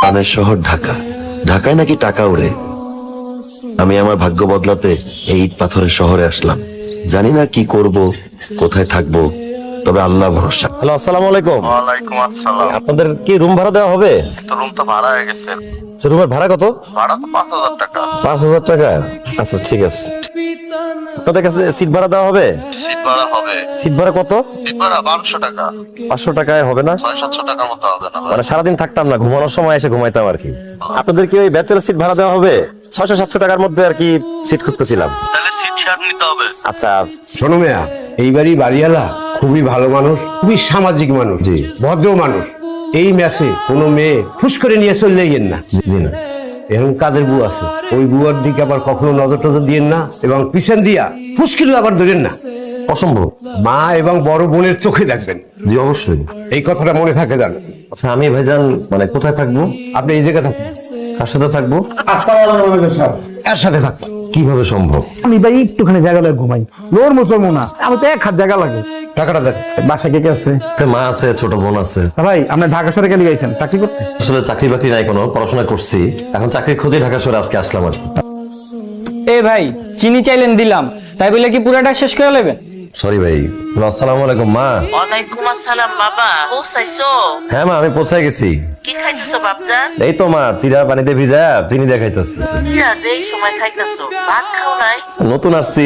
প্রাণের শহর ঢাকা, ঢাকায় নাকি টাকা ওড়ে। আমি আমার ভাগ্য বদলাতে এই ইট পাথরের শহরে আসলাম। জানি না কি করব, কোথায় থাকবো, তবে আল্লাহ ভরসা। হ্যালো, আসসালামু আলাইকুম। ওয়ালাইকুম আসসালাম। আপনাদের কি রুম ভাড়া দেওয়া হবে? তো রুম তো ভাড়া হয়ে গেছে। রুমের ভাড়া কত? ভাড়া তো 5,000 টাকা। 5,000 টাকা? আচ্ছা ঠিক আছে। আপনাদের কাছে সিট ভাড়া দেওয়া হবে? সিট ভাড়া হবে। সিট ভাড়া কত? সিট ভাড়া 1200 টাকা। 500 টাকায় হবে না? 600-700 টাকার মতো হবে না ভাই? মানে সারাদিন থাকতাম না, ঘুমানোর সময় এসে ঘুমাইতাম আর কি। আপনাদের কি ওই ব্যাচেলর সিট ভাড়া দেওয়া হবে? 600-700 টাকার মধ্যে আর কি সিট খুঁজতেছিলাম। তাহলে সিট শেয়ার নিতে হবে। আচ্ছা শোনো মেয়া, এইবারই বাড়িওয়ালা খুবই ভালো মানুষ, খুবই সামাজিক মানুষ, জি। ভদ্র মানুষ। এই ম্যাচে কোনো মেয়ে ফুস করে নিয়ে চললে গেন না। জি না, এরকম কাজের বউ আছে, ওই বুয়ার দিকে আবার কখনো নজর টজর দিয়েন না, এবং পিছন দিয়া ফুসকিরও আবার ধরেন না। অসম্ভব। মা এবং বড় বোনের চোখে দেখবেন, জি অবশ্যই। এই কথাটা মনে থাকে জান। আচ্ছা আমি ভাইজান মানে কোথায় থাকবো? আপনি এই জায়গায় থাকবেন, কার সাথে থাকবো? এর সাথে থাকবেন। কিভাবে সম্ভব? আমি ভাই একটুখানি জায়গা লাগে ঘুমাই, লোর মুসলমান না, আমি তো এক হাত জায়গা লাগে। টাকাটা দেন। বাসা কে কে আছে? মা আছে, ছোট বোন আছে। ভাই আপনি ঢাকা শহরে গেলে গেছেন চাকরি করতে? আসলে চাকরি বাকরি নাই, কোনো পড়াশোনা করছি, এখন চাকরির খোঁজে ঢাকা শহরে আজকে আসলাম আর কি। এ ভাই চিনি চাইলেন দিলাম, তাই বলে কি পুরাটা শেষ করে নেবেন? সরি ভাই। আসসালামু আলাইকুম মা। ওয়ালাইকুম আসসালাম বাবা, পৌঁছাইছো? হ্যাঁ মা, আমি পৌঁছে গেছি। কি খাইতেছো বাপজান? এই তো মা, চিরা পানিতে ভিজা চিনি দিয়ে খাইতেছি। চিরা যে এই সময় খাইতেছো, ভাত খাও নাই? নতুন আসছি,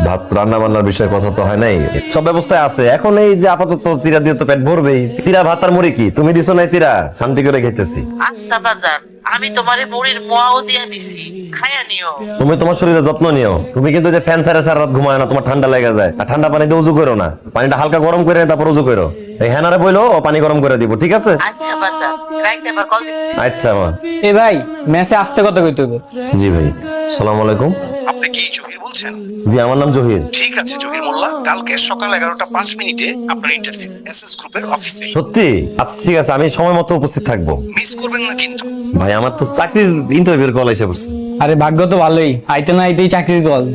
ভাত রান্না বান্নার বিষয়ে কথা তো হয় নাই, সব ব্যবস্থায় আছে। এখন এই যে আপাতত চিরা দিয়ে তো পেট ভরবেই। চিরা ভাত আর মুড়ি কি তুমি দিছো নাই? চিরা শান্তি করে খাইতেছি। আচ্ছা বাজান, আমি তোমারে মুড়ির মোয়াও দিয়া দিছি, খায়া নিও। তুমি তোমার শরীরের যত্ন নিও। তুমি কিন্তু যে ফ্যান ছাড়া সারা রাত ঘুমায় না, তোমার ঠান্ডা লেগে যায়। আর ঠান্ডা পানিতে উজু করো না, পানিটা হালকা গরম করে তারপর উজু করো। এই হ্যানারে বইলো ও পানি গরম করে দিব, ঠিক আছে? আচ্ছা বাজান, রাইতে আবার কল দিবো। আচ্ছা মা। এ ভাই মেসে আসতে কত কইতে হবে? জি ভাই। সালাম আলাইকুম। আপনি কি জহির বলছেন? জি আমার নাম জহির। ঠিক আছে জহির মোল্লা, কালকে সকাল 11:05 আপনার ইন্টারভিউ এসএস গ্রুপের অফিসে। সত্যি? আচ্ছা ঠিক আছে, আমি সময় মতো উপস্থিত থাকবো। মিস করবেন না কিন্তু। ভাই আমার তো চাকরির ইন্টারভিউর কল এসে পড়ছে। আরে ভাগ্য তো ভালোই, আইতে না আইতেই চাকরির কল।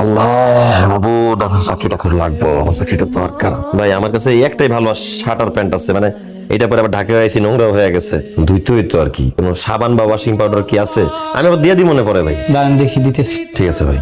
আল্লাহ বাবু, চাকরিটা করে লাগবো, আমার চাকরিটা দরকার। ভাই আমার কাছে এই একটাই ভালো শার্ট আর প্যান্ট আছে, মানে এটা পরে আবার ঢাকা আইছি, নোংরা হয়ে গেছে, ধুইতে হইতো আর কি। কোনো সাবান বা ওয়াশিং পাউডার কি আছে? আমি আবার দিয়ে দিই মনে পড়ে ভাই। দাঁড়ান দেখি দিতেছি। ঠিক আছে ভাই।